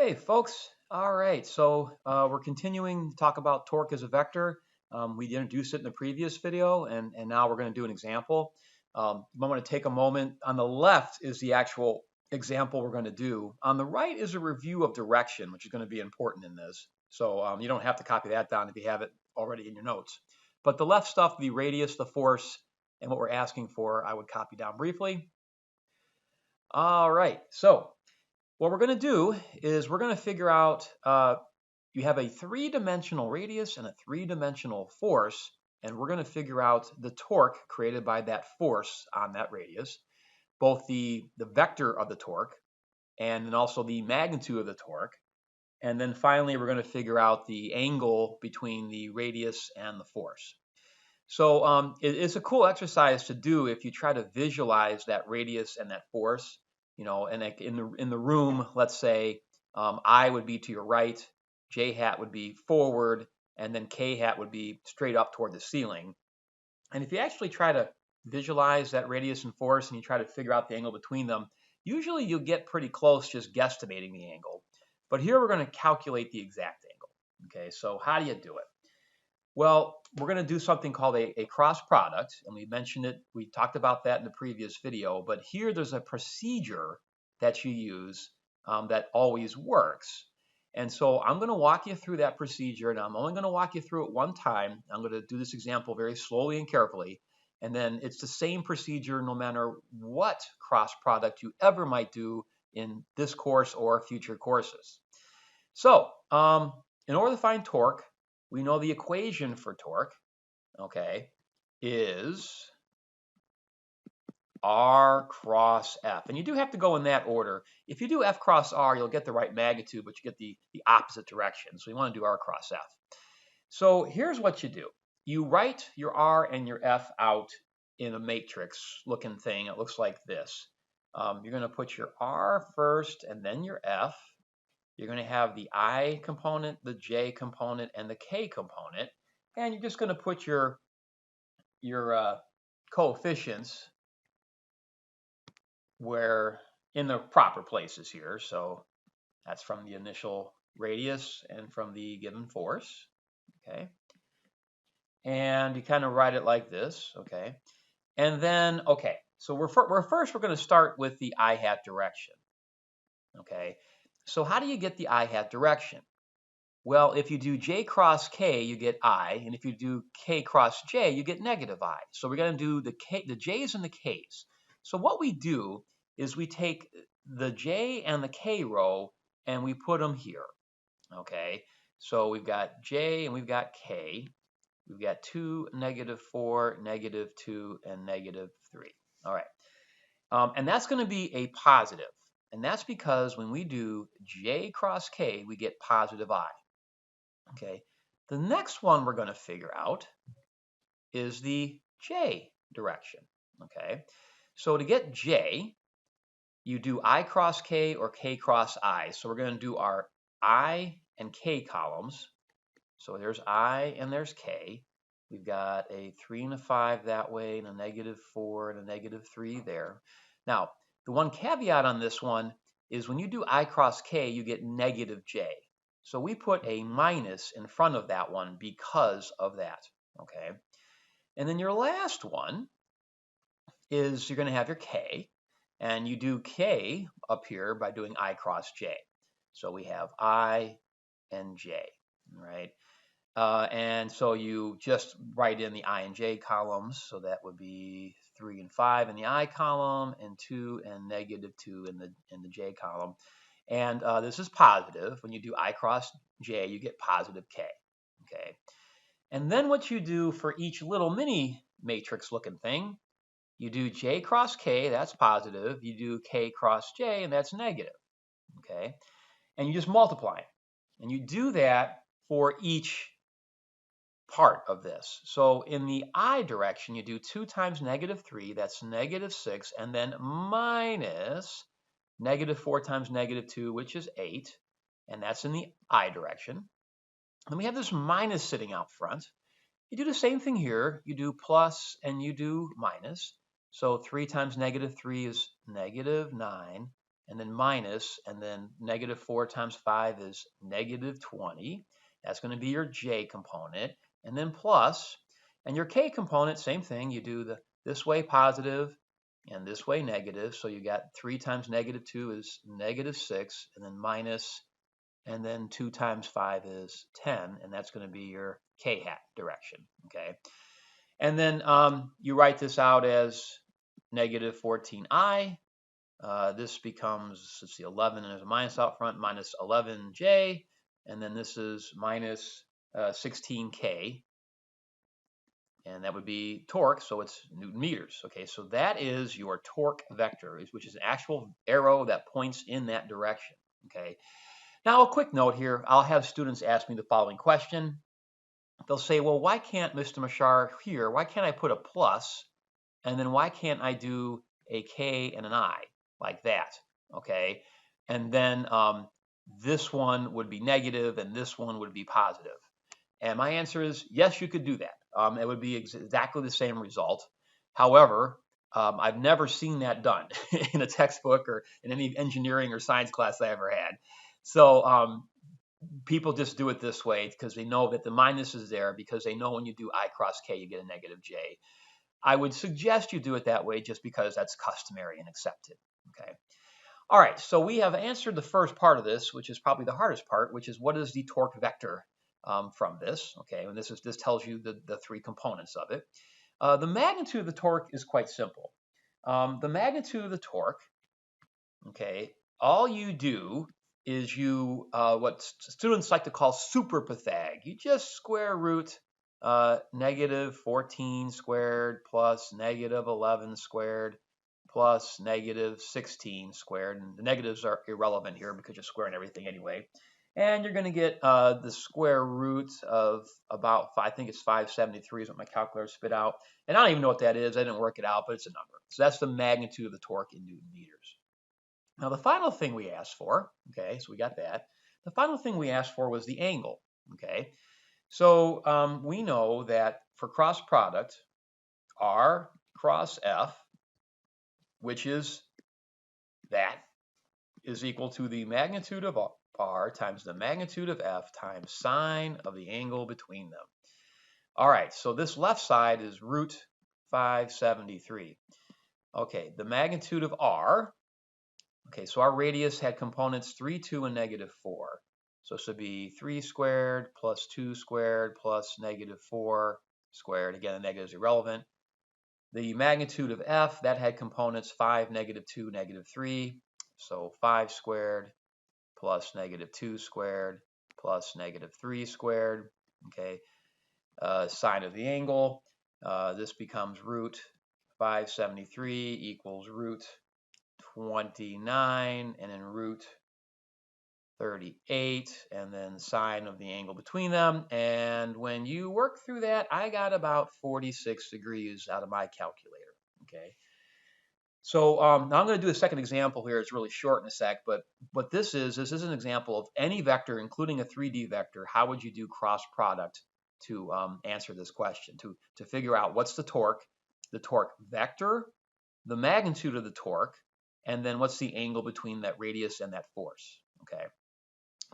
Hey, folks. All right, so we're continuing to talk about torque as a vector. We introduced it in the previous video, and now we're going to do an example. I'm going to take a moment. On the left is the actual example we're going to do. On the right is a review of direction, which is going to be important in this. So you don't have to copy that down if you have it already in your notes. But the left stuff, the radius, the force, and what we're asking for, I would copy down briefly. All right, so what we're going to do is we're going to figure out you have a three-dimensional radius and a three-dimensional force, and we're going to figure out the torque created by that force on that radius, both the vector of the torque and then also the magnitude of the torque. And then finally, we're going to figure out the angle between the radius and the force. So it's a cool exercise to do if you try to visualize that radius and that force. And like in the room, let's say I would be to your right, J hat would be forward, and then K hat would be straight up toward the ceiling. And if you actually try to visualize that radius and force and you try to figure out the angle between them, usually you'll get pretty close just guesstimating the angle. But here we're going to calculate the exact angle. Okay, so how do you do it? Well, we're going to do something called a cross product, and we mentioned it. We talked about that in the previous video, but here there's a procedure that you use that always works. And so I'm going to walk you through that procedure, and I'm only going to walk you through it one time. I'm going to do this example very slowly and carefully, and then it's the same procedure no matter what cross product you ever might do in this course or future courses. So in order to find torque, we know the equation for torque, okay, is R cross F. And you do have to go in that order. If you do F cross R, you'll get the right magnitude, but you get the opposite direction. So you want to do R cross F. So here's what you do. You write your R and your F out in a matrix looking thing. It looks like this. You're going to put your R first and then your F. You're going to have the I component, the J component, and the K component. And you're just going to put your coefficients where in the proper places here. So that's from the initial radius and from the given force. Okay. And you kind of write it like this. Okay. And then, okay, so we're going to start with the I hat direction. Okay. So how do you get the I hat direction? Well, if you do J cross K, you get I, and if you do K cross J, you get negative I. So we're going to do the J's and the K's. So what we do is we take the J and the K row and we put them here. Okay, so we've got J and we've got K. We've got 2, -4, -2, and -3. All right, and that's going to be a positive. And that's because when we do J cross K, we get positive I. Okay, the next one we're going to figure out is the J direction. Okay, so to get J, you do I cross K or K cross I. So we're going to do our I and K columns. So there's I and there's K. We've got a 3 and a 5 that way, and a -4 and a -3 there. Now, the one caveat on this one is when you do I cross K, you get negative J. So we put a minus in front of that one because of that, okay? And then your last one is you're going to have your K, and you do K up here by doing I cross J. So we have I and J, right? And so you just write in the I and J columns. So that would be 3 and 5 in the I column, and 2 and -2 in the J column. And this is positive. When you do I cross J, you get positive K. Okay. And then what you do for each little mini matrix looking thing, you do J cross K, that's positive. You do K cross J, and that's negative. Okay. And you just multiply it. And you do that for each part of this. So in the I direction, you do 2 times -3, that's -6, and then minus -4 times -2, which is 8, and that's in the I direction. Then we have this minus sitting out front. You do the same thing here. You do plus and you do minus. So 3 times -3 is -9. and then minus, and then negative 4 times 5 is negative 20. That's going to be your J component, and then plus, and your K component, same thing. You do this way positive and this way negative. So you got 3 times negative 2 is negative 6, and then minus, and then 2 times 5 is 10, and that's going to be your K hat direction, okay? And then you write this out as negative 14I. This becomes, let's see, 11, and there's a minus out front, minus 11J, and then this is minus 16K, and that would be torque, so it's Newton meters. Okay, so that is your torque vector, which is an actual arrow that points in that direction. Okay, now a quick note here, I'll have students ask me the following question. They'll say, well, why can't Mr. Mashar here, why can't I put a plus, and then why can't I do a K and an I like that? Okay, and then this one would be negative and this one would be positive. And my answer is yes, you could do that. It would be exactly the same result. However, I've never seen that done in a textbook or in any engineering or science class I ever had. So people just do it this way because they know that the minus is there, because they know when you do I cross K, you get a negative J. I would suggest you do it that way just because that's customary and accepted. Okay. All right, so we have answered the first part of this, which is probably the hardest part, which is what is the torque vector from this? Okay, and this tells you the 3 components of it. The magnitude of the torque is quite simple. The magnitude of the torque, okay, all you do is you what students like to call superpythag. You just square root negative 14 squared plus negative 11 squared plus negative 16 squared, and the negatives are irrelevant here because you're squaring everything anyway. And you're going to get the square root of about, I think it's 573 is what my calculator spit out. And I don't even know what that is. I didn't work it out, but it's a number. So that's the magnitude of the torque in Newton meters. Now the final thing we asked for, okay, so we got that. The final thing we asked for was the angle, okay. So we know that for cross product, R cross F, which is that, is equal to the magnitude of R times the magnitude of F times sine of the angle between them. All right, so this left side is root 573. Okay, the magnitude of R, okay, so our radius had components 3, 2, and negative 4. So this would be 3 squared plus 2 squared plus negative 4 squared. Again, the negative is irrelevant. The magnitude of F, that had components 5, negative 2, negative 3. So 5 squared plus negative 2 squared plus negative 3 squared. Okay, sine of the angle. This becomes root 573 equals root 29, and then root 38, and then sine of the angle between them. And when you work through that, I got about 46 degrees out of my calculator. Okay. So now I'm going to do a second example here. It's really short in a sec, but what this is an example of any vector, including a 3D vector. How would you do cross product to answer this question, to figure out what's the torque vector, the magnitude of the torque, and then what's the angle between that radius and that force. Okay.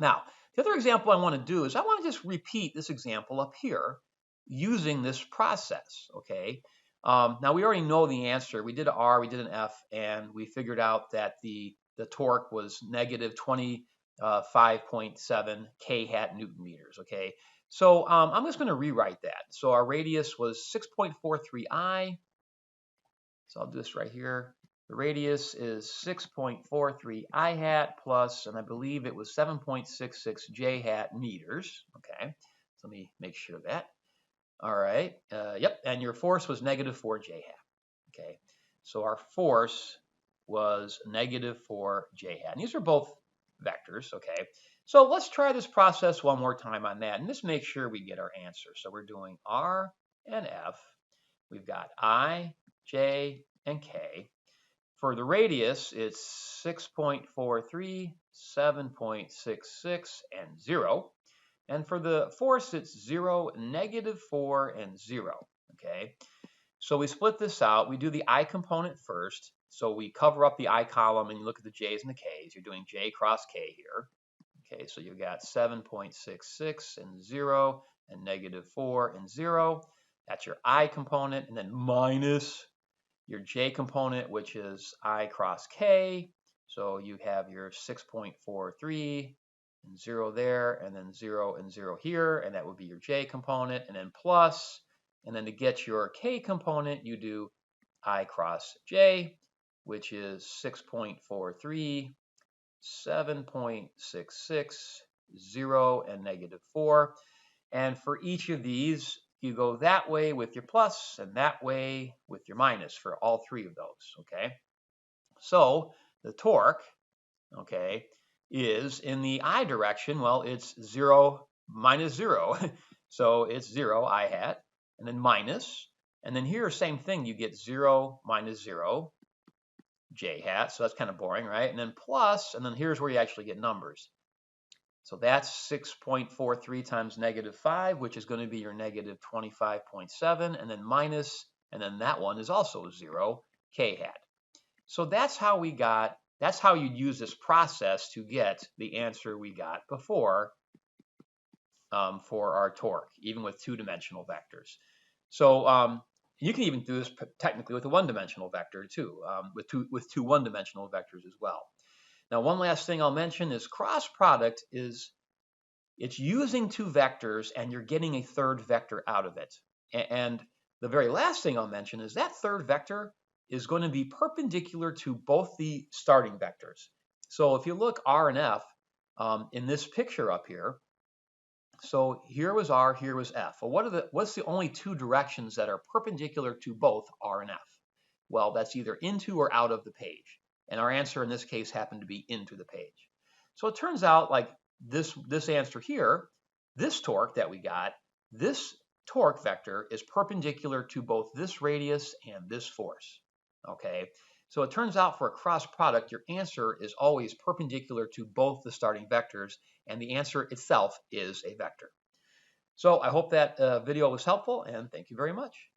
Now, the other example I want to do is I want to just repeat this example up here using this process. Okay. Now we already know the answer. We did an R, we did an F, and we figured out that the torque was negative 25.7 K hat Newton meters. Okay. So I'm just going to rewrite that. So our radius was 6.43 I. So I'll do this right here. The radius is 6.43 I hat plus, and I believe it was 7.66 J hat meters. Okay, so let me make sure of that. All right, yep, and your force was negative 4 J hat. Okay, so our force was negative 4 J hat. And these are both vectors, okay? So let's try this process one more time on that, and just make sure we get our answer. So we're doing R and F. We've got I, J, and K. For the radius, it's 6.43, 7.66, and 0. And for the force, it's 0, negative 4, and 0. Okay, so we split this out. We do the I component first. So we cover up the I column and you look at the J's and the K's. You're doing J cross K here. Okay, so you've got 7.66 and 0 and -4 and 0. That's your I component, and then minus your J component, which is I cross K. So you have your 6.43 and 0 there, and then 0 and 0 here, and that would be your J component, and then plus, and then to get your K component, you do I cross J, which is 6.43, 7.66, 0, and -4. And for each of these, you go that way with your plus and that way with your minus for all three of those, okay? So the torque, okay, is in the I direction. Well, it's 0 minus 0. So it's 0 I hat, and then minus. And then here, same thing. You get 0 minus 0 J hat. So that's kind of boring, right? And then plus, and then here's where you actually get numbers. So that's 6.43 times -5, which is going to be your -25.7, and then minus, and then that one is also 0 K hat. So that's how you use this process to get the answer we got before for our torque, even with two-dimensional vectors. So you can even do this technically with a one-dimensional vector too, with two one-dimensional vectors as well. Now, one last thing I'll mention is cross product it's using two vectors and you're getting a third vector out of it. And the very last thing I'll mention is that third vector is going to be perpendicular to both the starting vectors. So if you look R and F in this picture up here, so here was R, here was F. Well, what's the only two directions that are perpendicular to both R and F? Well, that's either into or out of the page. And our answer in this case happened to be into the page. So it turns out like this answer here, this torque that we got, this torque vector is perpendicular to both this radius and this force. Okay, so it turns out for a cross product, your answer is always perpendicular to both the starting vectors, and the answer itself is a vector. So I hope that video was helpful, and thank you very much.